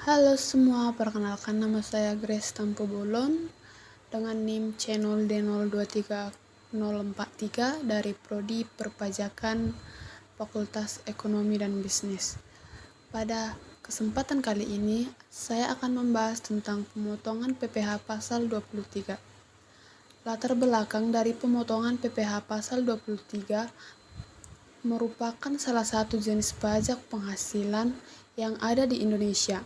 Halo semua, perkenalkan nama saya Grace Tampu Bolon dengan NIM channel D023043 dari Prodi Perpajakan Fakultas Ekonomi dan Bisnis. Pada kesempatan kali ini, saya akan membahas tentang pemotongan PPh pasal 23. Latar belakang dari pemotongan PPh pasal 23 merupakan salah satu jenis pajak penghasilan yang ada di Indonesia.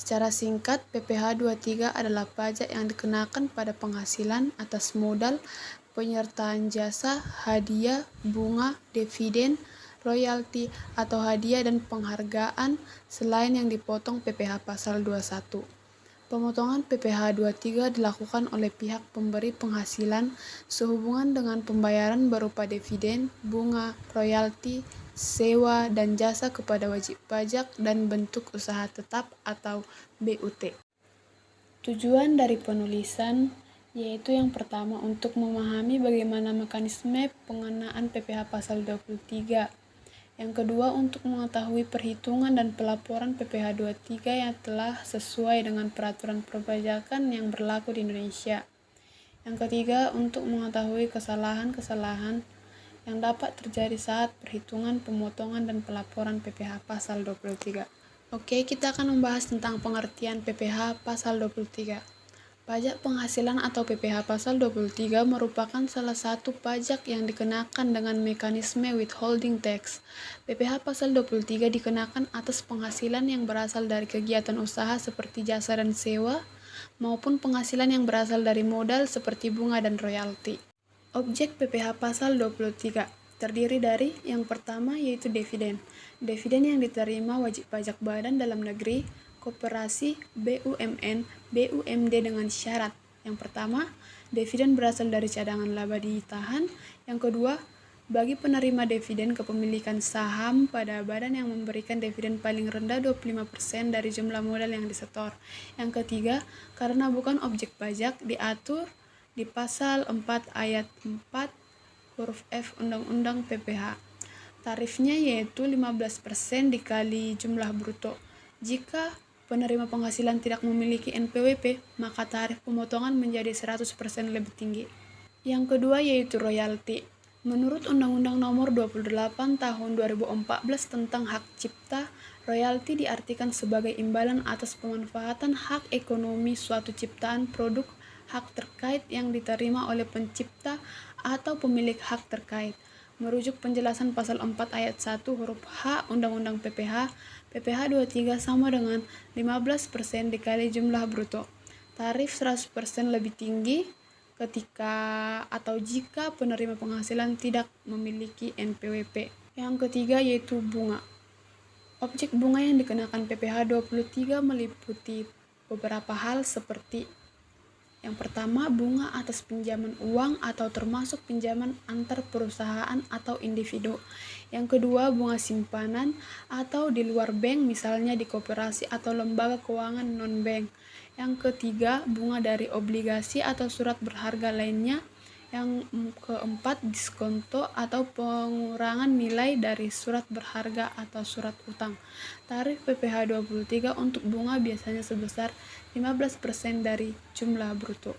Secara singkat, PPh 23 adalah pajak yang dikenakan pada penghasilan atas modal, penyertaan jasa, hadiah, bunga, dividen, royalti, atau hadiah dan penghargaan selain yang dipotong PPh pasal 21. Pemotongan PPh 23 dilakukan oleh pihak pemberi penghasilan sehubungan dengan pembayaran berupa dividen, bunga, royalti, sewa, dan jasa kepada wajib pajak dan bentuk usaha tetap atau BUT. Tujuan dari penulisan yaitu yang pertama untuk memahami bagaimana mekanisme pengenaan PPh pasal 23. Yang kedua, untuk mengetahui perhitungan dan pelaporan PPh 23 yang telah sesuai dengan peraturan perpajakan yang berlaku di Indonesia. Yang ketiga, untuk mengetahui kesalahan-kesalahan yang dapat terjadi saat perhitungan, pemotongan, dan pelaporan PPh pasal 23. Oke, kita akan membahas tentang pengertian PPh pasal 23. Pajak penghasilan atau PPh pasal 23 merupakan salah satu pajak yang dikenakan dengan mekanisme withholding tax. PPh pasal 23 dikenakan atas penghasilan yang berasal dari kegiatan usaha seperti jasa dan sewa, maupun penghasilan yang berasal dari modal seperti bunga dan royalti. Objek PPh pasal 23 terdiri dari yang pertama yaitu dividen. Dividen yang diterima wajib pajak badan dalam negeri, koperasi, BUMN, BUMD dengan syarat. Yang pertama, dividen berasal dari cadangan laba ditahan. Yang kedua, bagi penerima dividen kepemilikan saham pada badan yang memberikan dividen paling rendah 25% dari jumlah modal yang disetor. Yang ketiga, karena bukan objek pajak, diatur di pasal 4 ayat 4 huruf F Undang-Undang PPh. Tarifnya yaitu 15% dikali jumlah bruto. Jika penerima penghasilan tidak memiliki NPWP, maka tarif pemotongan menjadi 100% lebih tinggi. Yang kedua yaitu royalti. Menurut Undang-Undang Nomor 28 Tahun 2014 tentang Hak Cipta, royalti diartikan sebagai imbalan atas pemanfaatan hak ekonomi suatu ciptaan produk hak terkait yang diterima oleh pencipta atau pemilik hak terkait. Merujuk penjelasan pasal 4 ayat 1 huruf H Undang-Undang PPh, PPh 23 sama dengan 15% dikali jumlah bruto. Tarif 100% lebih tinggi ketika atau jika penerima penghasilan tidak memiliki NPWP. Yang ketiga yaitu bunga. Objek bunga yang dikenakan PPh 23 meliputi beberapa hal seperti yang pertama, bunga atas pinjaman uang atau termasuk pinjaman antar perusahaan atau individu. Yang kedua, bunga simpanan atau di luar bank, misalnya di koperasi atau lembaga keuangan non-bank. Yang ketiga, bunga dari obligasi atau surat berharga lainnya. Yang keempat, diskonto atau pengurangan nilai dari surat berharga atau surat utang. Tarif PPh 23 untuk bunga biasanya sebesar 15% dari jumlah bruto.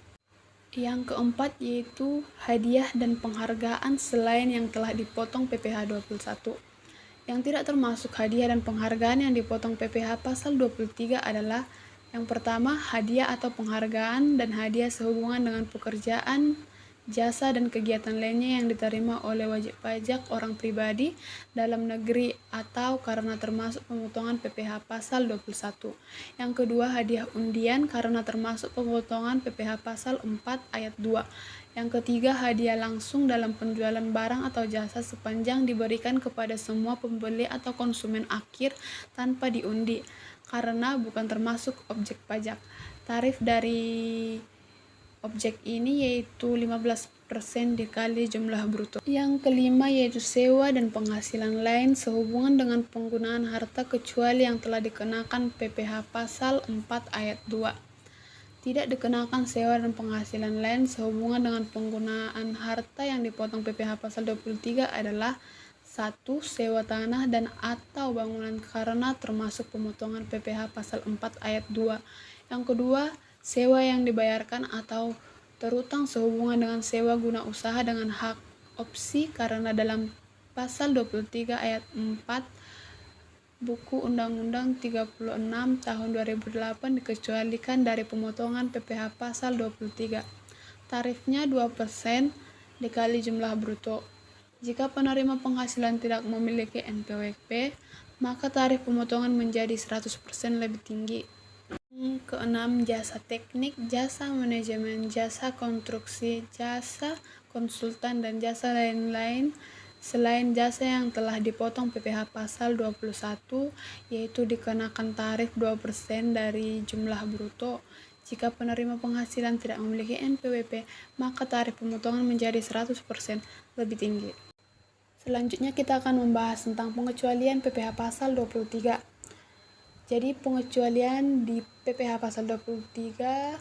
Yang keempat yaitu hadiah dan penghargaan selain yang telah dipotong PPh 21. Yang tidak termasuk hadiah dan penghargaan yang dipotong PPh pasal 23 adalah yang pertama, hadiah atau penghargaan dan hadiah sehubungan dengan pekerjaan, jasa dan kegiatan lainnya yang diterima oleh wajib pajak orang pribadi dalam negeri atau karena termasuk pemotongan PPh pasal 21. Yang kedua, hadiah undian karena termasuk pemotongan PPh pasal 4 ayat 2. Yang ketiga, hadiah langsung dalam penjualan barang atau jasa sepanjang diberikan kepada semua pembeli atau konsumen akhir tanpa diundi karena bukan termasuk objek pajak. Tarif dari objek ini yaitu 15% dikali jumlah bruto. Yang kelima yaitu sewa dan penghasilan lain sehubungan dengan penggunaan harta kecuali yang telah dikenakan PPh pasal 4 ayat 2. Tidak dikenakan sewa dan penghasilan lain sehubungan dengan penggunaan harta yang dipotong PPh pasal 23 adalah 1. Sewa tanah dan atau bangunan karena termasuk pemotongan PPh pasal 4 ayat 2. Yang kedua, sewa yang dibayarkan atau terutang sehubungan dengan sewa guna usaha dengan hak opsi karena dalam pasal 23 ayat 4 Buku Undang-Undang 36 tahun 2008 dikecualikan dari pemotongan PPh pasal 23. Tarifnya 2% dikali jumlah bruto. Jika penerima penghasilan tidak memiliki NPWP, maka tarif pemotongan menjadi 100% lebih tinggi. Keenam, jasa teknik, jasa manajemen, jasa konstruksi, jasa konsultan, dan jasa lain-lain selain jasa yang telah dipotong PPh pasal 21, yaitu dikenakan tarif 2% dari jumlah bruto. Jika penerima penghasilan tidak memiliki NPWP, maka tarif pemotongan menjadi 100% lebih tinggi. Selanjutnya kita akan membahas tentang pengecualian PPh pasal 23. Jadi pengecualian di PPh pasal 23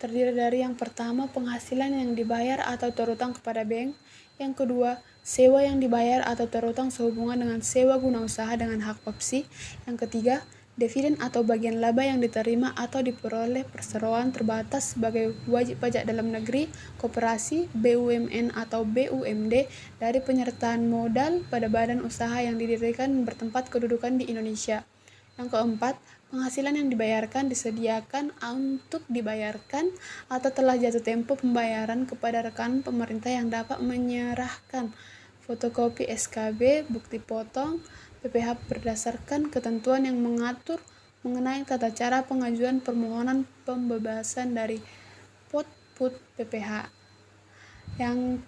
terdiri dari yang pertama, penghasilan yang dibayar atau terutang kepada bank. Yang kedua, sewa yang dibayar atau terutang sehubungan dengan sewa guna usaha dengan hak opsi. Yang ketiga, dividen atau bagian laba yang diterima atau diperoleh perseroan terbatas sebagai wajib pajak dalam negeri, koperasi, BUMN atau BUMD dari penyertaan modal pada badan usaha yang didirikan bertempat kedudukan di Indonesia. Yang keempat, penghasilan yang dibayarkan disediakan untuk dibayarkan atau telah jatuh tempo pembayaran kepada rekan pemerintah yang dapat menyerahkan fotokopi SKB, bukti potong, PPh berdasarkan ketentuan yang mengatur mengenai tata cara pengajuan permohonan pembebasan dari put PPh. Yang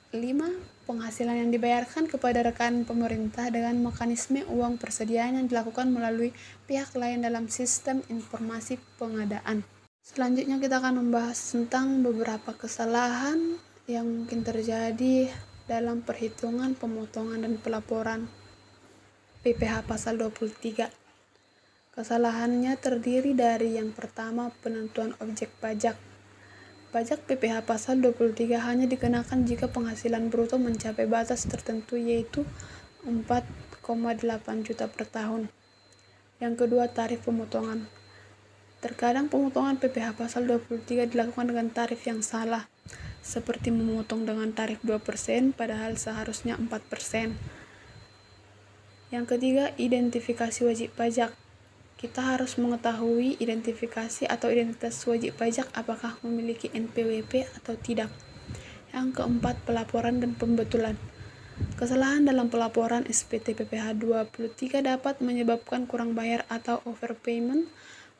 kelima, penghasilan yang dibayarkan kepada rekan pemerintah dengan mekanisme uang persediaan yang dilakukan melalui pihak lain dalam sistem informasi pengadaan. Selanjutnya kita akan membahas tentang beberapa kesalahan yang mungkin terjadi dalam perhitungan pemotongan dan pelaporan PPh pasal 23. Kesalahannya terdiri dari yang pertama, penentuan objek pajak. Pajak PPh pasal 23 hanya dikenakan jika penghasilan bruto mencapai batas tertentu, yaitu 4,8 juta per tahun. Yang kedua, tarif pemotongan. Terkadang pemotongan PPh pasal 23 dilakukan dengan tarif yang salah, seperti memotong dengan tarif 2% padahal seharusnya 4%. Yang ketiga, identifikasi wajib pajak. Kita harus mengetahui identifikasi atau identitas wajib pajak apakah memiliki NPWP atau tidak. Yang keempat, pelaporan dan pembetulan. Kesalahan dalam pelaporan SPT PPh 23 dapat menyebabkan kurang bayar atau overpayment.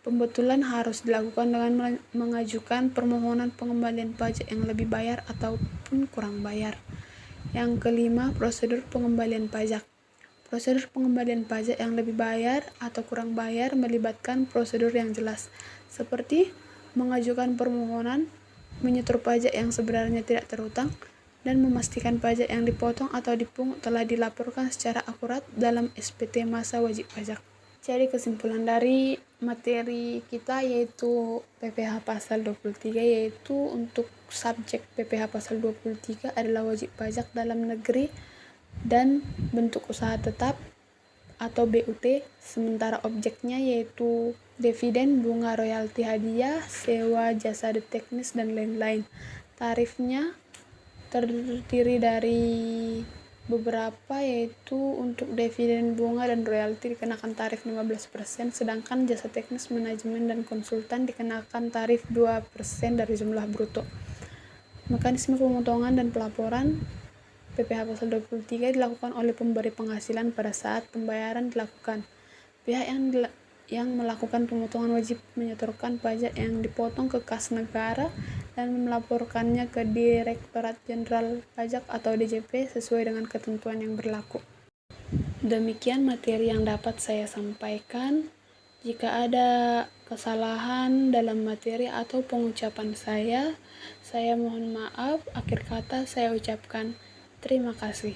Pembetulan harus dilakukan dengan mengajukan permohonan pengembalian pajak yang lebih bayar ataupun kurang bayar. Yang kelima, prosedur pengembalian pajak. Prosedur pengembalian pajak yang lebih bayar atau kurang bayar melibatkan prosedur yang jelas, seperti mengajukan permohonan, menyetor pajak yang sebenarnya tidak terutang, dan memastikan pajak yang dipotong atau dipungut telah dilaporkan secara akurat dalam SPT masa wajib pajak. Jadi kesimpulan dari materi kita yaitu PPh pasal 23, yaitu untuk subjek PPh pasal 23 adalah wajib pajak dalam negeri dan bentuk usaha tetap atau BUT, sementara objeknya yaitu dividen, bunga royalti hadiah, sewa, jasa teknis, dan lain-lain. Tarifnya terdiri dari beberapa, yaitu untuk dividen, bunga, dan royalti dikenakan tarif 15%, sedangkan jasa teknis, manajemen, dan konsultan dikenakan tarif 2% dari jumlah bruto. Mekanisme pemotongan dan pelaporan PPh pasal 23 dilakukan oleh pemberi penghasilan pada saat pembayaran dilakukan. Pihak yang melakukan pemotongan wajib menyetorkan pajak yang dipotong ke kas negara dan melaporkannya ke Direktorat Jenderal Pajak atau DJP sesuai dengan ketentuan yang berlaku. Demikian materi yang dapat saya sampaikan. Jika ada kesalahan dalam materi atau pengucapan saya mohon maaf. Akhir kata saya ucapkan terima kasih.